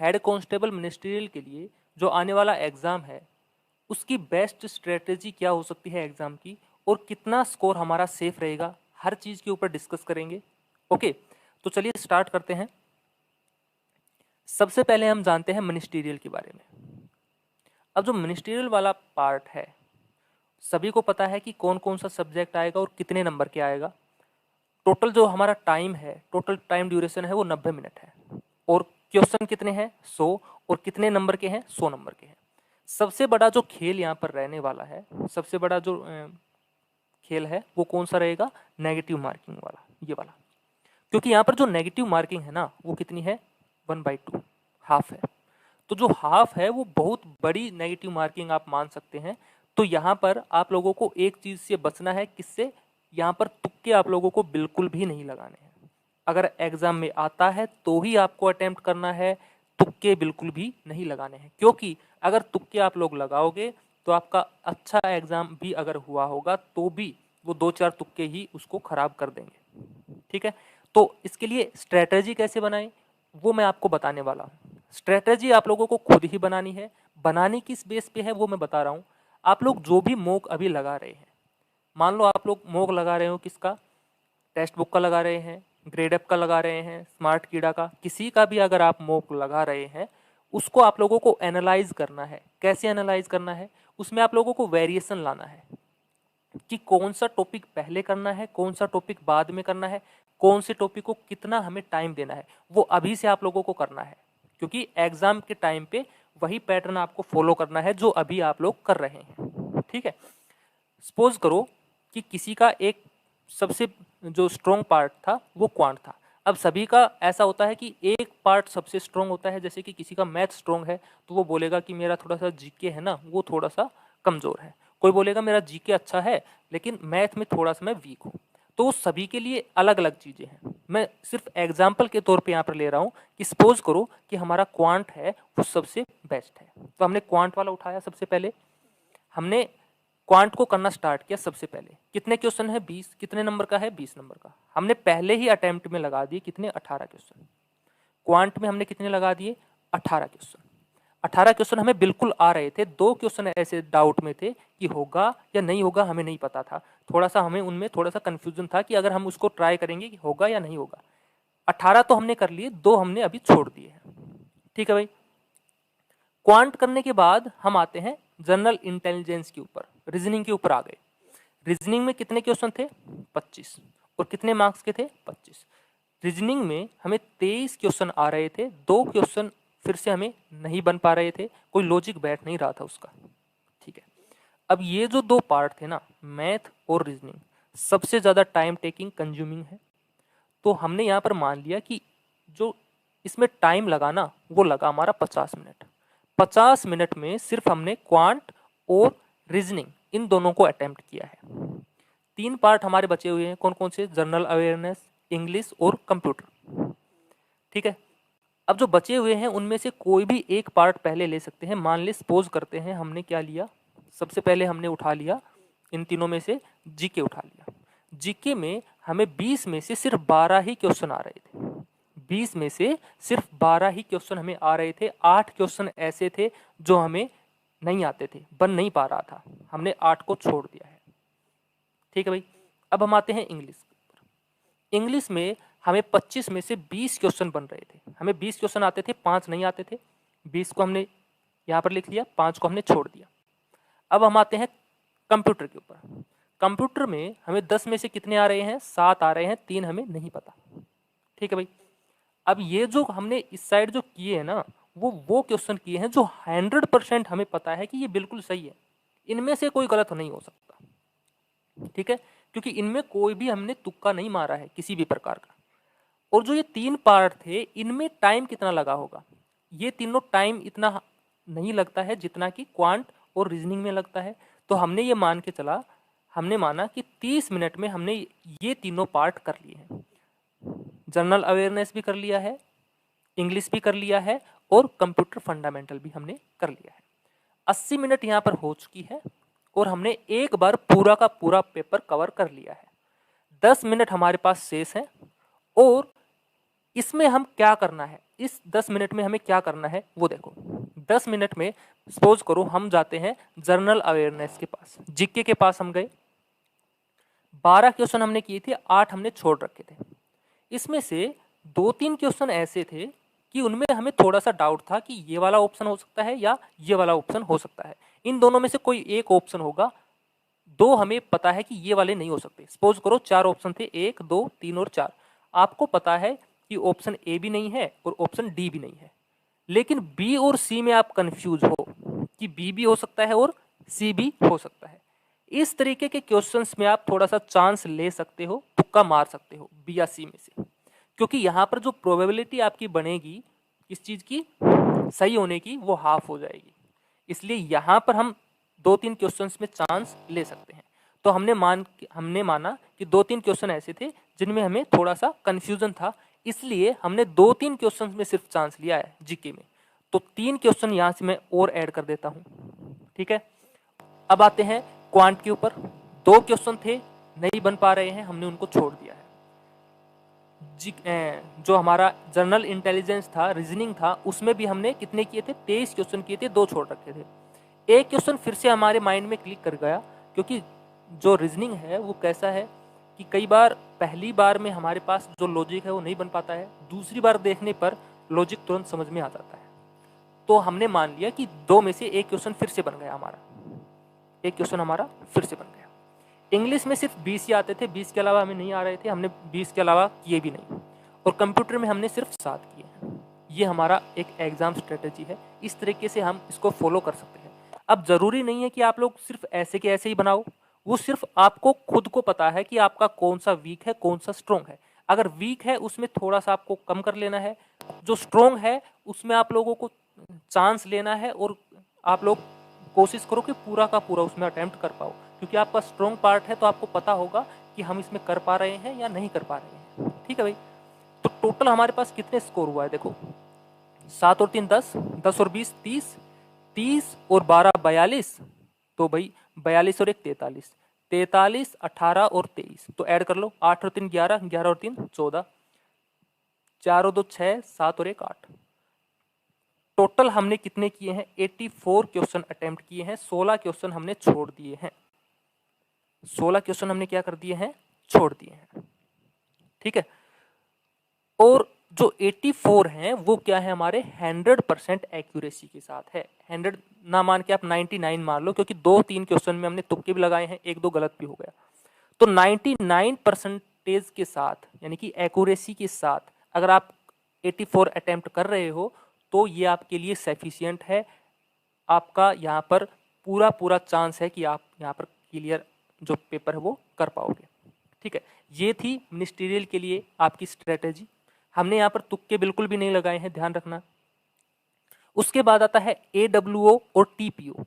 Head constable ministerial के लिए जो आने वाला एग्ज़ाम है उसकी बेस्ट स्ट्रेटेजी क्या हो सकती है एग्ज़ाम की, और कितना स्कोर हमारा सेफ रहेगा, हर चीज़ के ऊपर डिस्कस करेंगे। ओके, तो चलिए स्टार्ट करते हैं। सबसे पहले हम जानते हैं मिनिस्ट्रियल के बारे में। अब जो मिनिस्ट्रियल वाला पार्ट है, सभी को पता है कि कौन कौन सा सब्जेक्ट आएगा और कितने नंबर के आएगा। टोटल जो हमारा टाइम है, टोटल टाइम ड्यूरेशन है वो 90 मिनट है, और क्वेश्चन कितने हैं 100, और कितने नंबर के हैं 100 नंबर के हैं। सबसे बड़ा जो खेल यहाँ पर रहने वाला है, सबसे बड़ा जो खेल है वो कौन सा रहेगा, नेगेटिव मार्किंग वाला, ये वाला। क्योंकि यहाँ पर जो नेगेटिव मार्किंग है ना वो कितनी है, 1/2, हाफ है। तो जो हाफ है वो बहुत बड़ी नेगेटिव मार्किंग आप मान सकते हैं। तो यहाँ पर आप लोगों को एक चीज से बचना है, किससे, यहाँ पर तुक्के आप लोगों को बिल्कुल भी नहीं लगाने हैं। अगर एग्जाम में आता है तो ही आपको अटेम्प्ट करना है, तुक्के बिल्कुल भी नहीं लगाने हैं। क्योंकि अगर तुक्के आप लोग लगाओगे तो आपका अच्छा एग्जाम भी अगर हुआ होगा तो भी वो 2-4 तुक्के ही उसको खराब कर देंगे। ठीक है, तो इसके लिए स्ट्रेटेजी कैसे बनाएं वो मैं आपको बताने वाला हूँ। स्ट्रेटेजी आप लोगों को खुद ही बनानी है। बनानी किस बेस पे है वो मैं बता रहा हूँ। आप लोग जो भी मॉक अभी लगा रहे हैं, मान लो आप लोग मॉक लगा रहे हो किसका, टेक्स्ट बुक का लगा रहे हैं, ग्रेड अप का लगा रहे हैं, स्मार्ट कीड़ा का, किसी का भी अगर आप मॉक लगा रहे हैं, उसको आप लोगों को एनालाइज करना है। कैसे एनालाइज करना है, उसमें आप लोगों को वेरिएशन लाना है कि कौन सा टॉपिक पहले करना है, कौन सा टॉपिक बाद में करना है, कौन से टॉपिक को कितना हमें टाइम देना है, वो अभी से आप लोगों को करना है। क्योंकि एग्जाम के टाइम पे वही पैटर्न आपको फॉलो करना है जो अभी आप लोग कर रहे हैं। ठीक है, सपोज करो कि किसी का एक सबसे जो स्ट्रॉन्ग पार्ट था वो क्वांट था। अब सभी का ऐसा होता है कि एक पार्ट सबसे स्ट्रॉन्ग होता है। जैसे कि किसी का मैथ स्ट्रॉन्ग है तो वो बोलेगा कि मेरा थोड़ा सा जीके है ना वो थोड़ा सा कमजोर है। कोई बोलेगा मेरा जीके अच्छा है लेकिन मैथ में थोड़ा सा मैं वीक हूँ। तो सभी के लिए अलग अलग चीज़ें हैं। मैं सिर्फ एग्जाम्पल के तौर पे यहाँ पर ले रहा हूँ कि सपोज करो कि हमारा क्वांट है वो सबसे बेस्ट है, तो हमने क्वांट वाला उठाया। सबसे पहले हमने क्वांट को करना स्टार्ट किया। सबसे पहले कितने क्वेश्चन है, 20, कितने नंबर का है, 20 नंबर का। हमने पहले ही अटेम्प्ट में लगा दिए कितने, 18 क्वेश्चन। क्वांट में हमने कितने लगा दिए, 18 क्वेश्चन। 18 क्वेश्चन हमें बिल्कुल आ रहे थे। 2 क्वेश्चन ऐसे डाउट में थे कि होगा या नहीं होगा, हमें नहीं पता था। थोड़ा सा हमें उनमें थोड़ा सा कंफ्यूजन था कि अगर हम उसको ट्राई करेंगे कि होगा या नहीं होगा। 18 तो हमने कर लिए, 2 हमने अभी छोड़ दिए हैं। ठीक है भाई, क्वांट करने के बाद हम आते हैं जनरल इंटेलिजेंस के ऊपर, रीजनिंग के ऊपर आ गए। रीजनिंग में कितने क्वेश्चन थे, 25, और कितने मार्क्स के थे, 25। रीजनिंग में हमें 23 क्वेश्चन आ रहे थे। 2 क्वेश्चन फिर से हमें नहीं बन पा रहे थे, कोई लॉजिक बैठ नहीं रहा था उसका। ठीक है, अब ये जो 2 पार्ट थे ना, मैथ और रीजनिंग, सबसे ज्यादा टाइम टेकिंग कंज्यूमिंग है। तो हमने यहाँ पर मान लिया कि जो इसमें टाइम लगा ना वो लगा हमारा 50 मिनट। 50 मिनट में सिर्फ हमने क्वांट और रीजनिंग इन दोनों को अटेम्प्ट किया है। 3 पार्ट हमारे बचे हुए हैं, कौन कौन से, जनरल अवेयरनेस, इंग्लिश और कंप्यूटर। ठीक है, अब जो बचे हुए हैं उनमें से कोई भी एक पार्ट पहले ले सकते हैं। मान ले सपोज करते हैं हमने क्या लिया, सबसे पहले हमने उठा लिया इन तीनों में से जीके उठा लिया। जीके में हमें 20 में से सिर्फ 12 ही क्वेश्चन आ रहे थे। 20 में से सिर्फ 12 ही क्वेश्चन हमें आ रहे थे। 8 क्वेश्चन ऐसे थे जो हमें नहीं आते थे, बन नहीं पा रहा था, हमने 8 को छोड़ दिया है। ठीक है भाई, अब हम आते हैं इंग्लिश। इंग्लिश में हमें 25 में से 20 क्वेश्चन बन रहे थे। हमें 20 क्वेश्चन आते थे, 5 नहीं आते थे। 20 को हमने यहाँ पर लिख लिया, 5 को हमने छोड़ दिया। अब हम आते हैं कंप्यूटर के ऊपर। कंप्यूटर में हमें 10 में से कितने आ रहे हैं, 7 आ रहे हैं, 3 हमें नहीं पता। ठीक है भाई, अब ये जो हमने इस साइड जो किए हैं ना वो क्वेश्चन किए हैं जो 100% हमें पता है कि ये बिल्कुल सही है, इनमें से कोई गलत नहीं हो सकता। ठीक है, क्योंकि इनमें कोई भी हमने तुक्का नहीं मारा है किसी भी प्रकार का। और जो ये 3 पार्ट थे इनमें टाइम कितना लगा होगा, ये तीनों टाइम इतना नहीं लगता है जितना कि क्वांट और रीजनिंग में लगता है। तो हमने ये मान के चला, हमने माना कि 30 मिनट में हमने ये तीनों पार्ट कर लिए हैं। जनरल अवेयरनेस भी कर लिया है, इंग्लिश भी कर लिया है, और कंप्यूटर फंडामेंटल भी हमने कर लिया है। 80 मिनट यहाँ पर हो चुकी है और हमने एक बार पूरा का पूरा पेपर कवर कर लिया है। 10 मिनट हमारे पास शेष है, और इसमें हम क्या करना है, इस 10 मिनट में हमें क्या करना है वो देखो। 10 मिनट में सपोज करो हम जाते हैं जनरल अवेयरनेस के पास, जीके के पास हम गए, 12 क्वेश्चन हमने किए थे, 8 हमने छोड़ रखे थे। इसमें से 2-3 क्वेश्चन ऐसे थे कि उनमें हमें थोड़ा सा डाउट था कि ये वाला ऑप्शन हो सकता है या ये वाला ऑप्शन हो सकता है, इन दोनों में से कोई एक ऑप्शन होगा। दो हमें पता है कि ये वाले नहीं हो सकते। सपोज करो 4 ऑप्शन थे, 1, 2, 3 और 4। आपको पता है कि ऑप्शन ए भी नहीं है और ऑप्शन डी भी नहीं है, लेकिन बी और सी में आप कंफ्यूज हो कि बी भी हो सकता है और सी भी हो सकता है। इस तरीके के क्वेश्चंस में आप थोड़ा सा चांस ले सकते हो, तुक्का मार सकते हो बी या सी में से, क्योंकि यहाँ पर जो प्रोबेबिलिटी आपकी बनेगी इस चीज की सही होने की वो हाफ हो जाएगी। इसलिए यहाँ पर हम 2-3 क्वेश्चंस में चांस ले सकते हैं। तो हमने माना कि 2-3 क्वेश्चन ऐसे थे जिनमें हमें थोड़ा सा कंफ्यूजन था, इसलिए हमने 2-3 क्वेश्चन में सिर्फ चांस लिया है जीके में। तो 3 क्वेश्चन यहाँ से मैं और ऐड कर देता हूँ, ठीक है। अब आते हैं क्वांट के ऊपर। 2 क्वेश्चन थे, नहीं बन पा रहे हैं, हमने उनको छोड़ दिया है। जो हमारा जनरल इंटेलिजेंस था, रीजनिंग था, उसमें भी हमने कितने किए थे, 23 क्वेश्चन किए थे, 2 छोड़ रखे थे। एक क्वेश्चन फिर से हमारे माइंड में क्लिक कर गया, क्योंकि जो रीजनिंग है वो कैसा है कि कई बार पहली बार में हमारे पास जो लॉजिक है वो नहीं बन पाता है, दूसरी बार देखने पर लॉजिक तुरंत समझ में आ जाता है। तो हमने मान लिया कि 2 में से एक क्वेश्चन फिर से बन गया हमारा, एक क्वेश्चन हमारा फिर से बन गया। इंग्लिश में सिर्फ 20 ही आते थे, 20 के अलावा हमें नहीं आ रहे थे, हमने 20 के अलावा किए भी नहीं। और कंप्यूटर में हमने सिर्फ 7 किए हैं। ये हमारा एक एग्जाम स्ट्रेटेजी है, इस तरीके से हम इसको फॉलो कर सकते हैं। अब जरूरी नहीं है कि आप लोग सिर्फ ऐसे के ऐसे ही बनाओ, वो सिर्फ आपको खुद को पता है कि आपका कौन सा वीक है, कौन सा स्ट्रॉन्ग है। अगर वीक है उसमें थोड़ा सा आपको कम कर लेना है, जो स्ट्रॉन्ग है उसमें आप लोगों को चांस लेना है, और आप लोग कोशिश करो कि पूरा का पूरा उसमें अटेम्प्ट कर पाओ, क्योंकि आपका स्ट्रॉन्ग पार्ट है तो आपको पता होगा कि हम इसमें कर पा रहे हैं या नहीं कर पा रहे हैं, ठीक है भाई। तो टोटल हमारे पास कितने स्कोर हुआ है देखो, 7 और 3 10, 10 और 20 30, 30 और 12 42, तो भाई 42 और 1 43, 43 18 और 23, तो ऐड कर लो, 8 और 3 11, 11 और 3 14, 4 और 2 6, 7 और 1 8। टोटल हमने कितने किए हैं, 84 क्वेश्चन अटेम्प्ट किए हैं, 16 क्वेश्चन हमने छोड़ दिए हैं, 16 क्वेश्चन हमने क्या कर दिए हैं, छोड़ दिए हैं, ठीक है। और जो 84 हैं वो क्या है, हमारे 100% एक्यूरेसी के साथ है। 100 ना मान के आप 99 मान लो, क्योंकि 2-3 क्वेश्चन में हमने तुक्के भी लगाए हैं, 1-2 गलत भी हो गया। तो 99% के साथ, यानी कि एक्यूरेसी के साथ अगर आप 84 अटेम्प्ट कर रहे हो तो ये आपके लिए सफिशियंट है। आपका यहाँ पर पूरा पूरा चांस है कि आप यहाँ पर क्लियर जो पेपर है वो कर पाओगे, ठीक है। ये थी मिनिस्टीरियल के लिए आपकी स्ट्रेटेजी। हमने यहाँ पर तुक्के बिल्कुल भी नहीं लगाए हैं, ध्यान रखना। उसके बाद आता है AWO और TPO।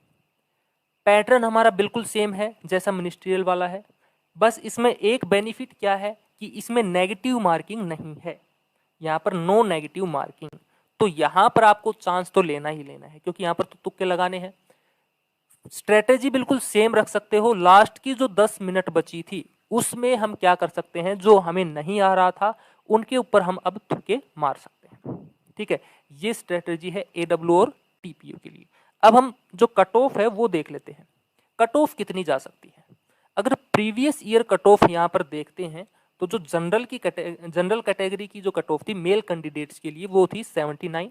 पैटर्न हमारा बिल्कुल सेम है जैसा मिनिस्ट्रियल वाला है, बस इसमें एक बेनिफिट क्या है कि इसमें नेगेटिव मार्किंग नहीं है, यहाँ पर नो नेगेटिव मार्किंग। तो यहाँ पर आपको चांस तो लेना ही लेना है, क्योंकि यहाँ पर तो तुक्के लगाने हैं। स्ट्रेटेजी बिल्कुल सेम रख सकते हो। लास्ट की जो 10 मिनट बची थी उसमें हम क्या कर सकते हैं, जो हमें नहीं आ रहा था उनके ऊपर हम अब तुक्के मार सकते हैं, ठीक है। ये स्ट्रेटेजी है AWO और TPO के लिए। अब हम जो कट ऑफ है वो देख लेते हैं, कट ऑफ कितनी जा सकती है। अगर प्रीवियस ईयर कट ऑफ यहाँ पर देखते हैं तो जो जनरल कैटेगरी की जो कट ऑफ थी मेल कैंडिडेट्स के लिए वो थी 79,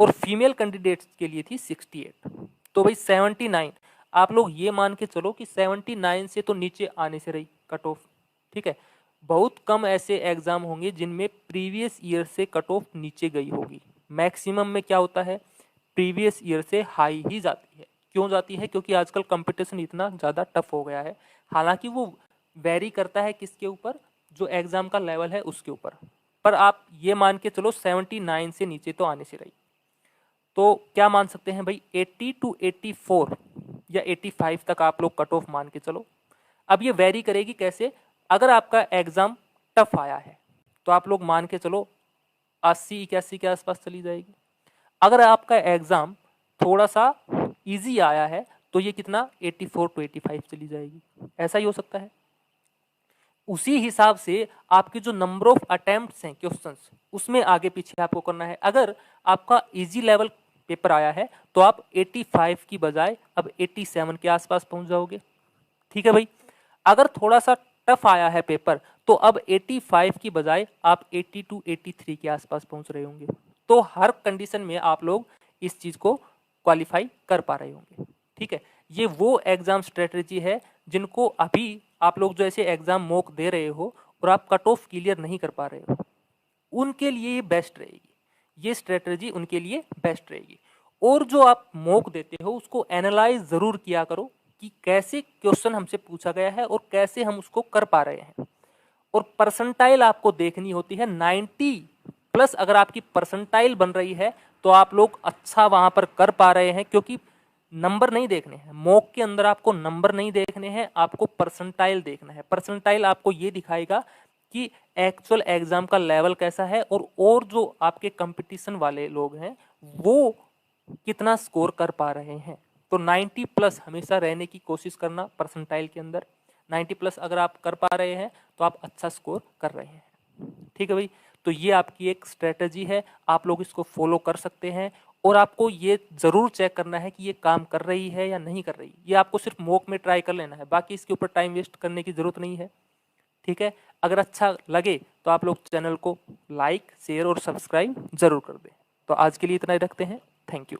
और फीमेल कैंडिडेट्स के लिए थी 68। तो भाई 79, आप लोग ये मान के चलो कि 79 से तो नीचे आने से रही कट ऑफ, ठीक है। बहुत कम ऐसे एग्जाम होंगे जिनमें प्रीवियस ईयर से कट ऑफ नीचे गई होगी। मैक्सिमम में क्या होता है, प्रीवियस ईयर से हाई ही जाती है। क्यों जाती है, क्योंकि आजकल कंपटीशन इतना ज़्यादा टफ हो गया है। हालांकि वो वेरी करता है किसके ऊपर, जो एग्जाम का लेवल है उसके ऊपर, पर आप ये मान के चलो 79 से नीचे तो आने से रही। तो क्या मान सकते हैं भाई, 80 to 84 या 85 तक आप लोग कट ऑफ मान के चलो। अब ये वेरी करेगी कैसे, अगर आपका एग्जाम टफ आया है तो आप लोग मान के चलो 80-81 के आसपास चली जाएगी। अगर आपका एग्जाम थोड़ा सा इजी आया है तो ये कितना 84 to 85 चली जाएगी, ऐसा ही हो सकता है। उसी हिसाब से आपके जो नंबर ऑफ अटेम्प्ट्स हैं क्वेश्चंस, उसमें आगे पीछे आपको करना है। अगर आपका इजी लेवल पेपर आया है तो आप 85 की बजाय अब 87 के आसपास पहुंच जाओगे। ठीक है भाई। अगर थोड़ा सा टफ आया है पेपर तो अब 85 की बजाय आप 82 83 के आसपास पहुंच रहे होंगे। तो हर कंडीशन में आप लोग इस चीज को क्वालिफाई कर पा रहे होंगे। ठीक है, ये वो एग्जाम स्ट्रेटेजी है जिनको अभी आप लोग जो ऐसे एग्जाम मॉक दे रहे हो और आप कट ऑफ क्लियर नहीं कर पा रहे हो, उनके लिए ये बेस्ट रहेगी, ये स्ट्रेटेजी उनके लिए बेस्ट रहेगी। और जो आप मॉक देते हो उसको एनालाइज जरूर किया करो कि कैसे क्वेश्चन हमसे पूछा गया है और कैसे हम उसको कर पा रहे हैं। और परसेंटाइल आपको देखनी होती है 90 प्लस। अगर आपकी परसेंटाइल बन रही है तो आप लोग अच्छा वहां पर कर पा रहे हैं, क्योंकि नंबर नहीं देखने हैं मॉक के अंदर, आपको नंबर नहीं देखने हैं, आपको परसेंटाइल देखना है। परसेंटाइल आपको ये दिखाएगा कि एक्चुअल एग्जाम का लेवल कैसा है और जो आपके कंपटीशन वाले लोग हैं वो कितना स्कोर कर पा रहे हैं। तो 90 प्लस हमेशा रहने की कोशिश करना परसेंटाइल के अंदर। 90 प्लस अगर आप कर पा रहे हैं तो आप अच्छा स्कोर कर रहे हैं। ठीक है भाई, तो ये आपकी एक स्ट्रेटजी है, आप लोग इसको फॉलो कर सकते हैं। और आपको ये जरूर चेक करना है कि ये काम कर रही है या नहीं कर रही। ये आपको सिर्फ मॉक में ट्राई कर लेना है, बाकी इसके ऊपर टाइम वेस्ट करने की जरूरत नहीं है। ठीक है, अगर अच्छा लगे तो आप लोग चैनल को लाइक शेयर और सब्सक्राइब जरूर कर दें। तो आज के लिए इतना ही रखते हैं। Thank you.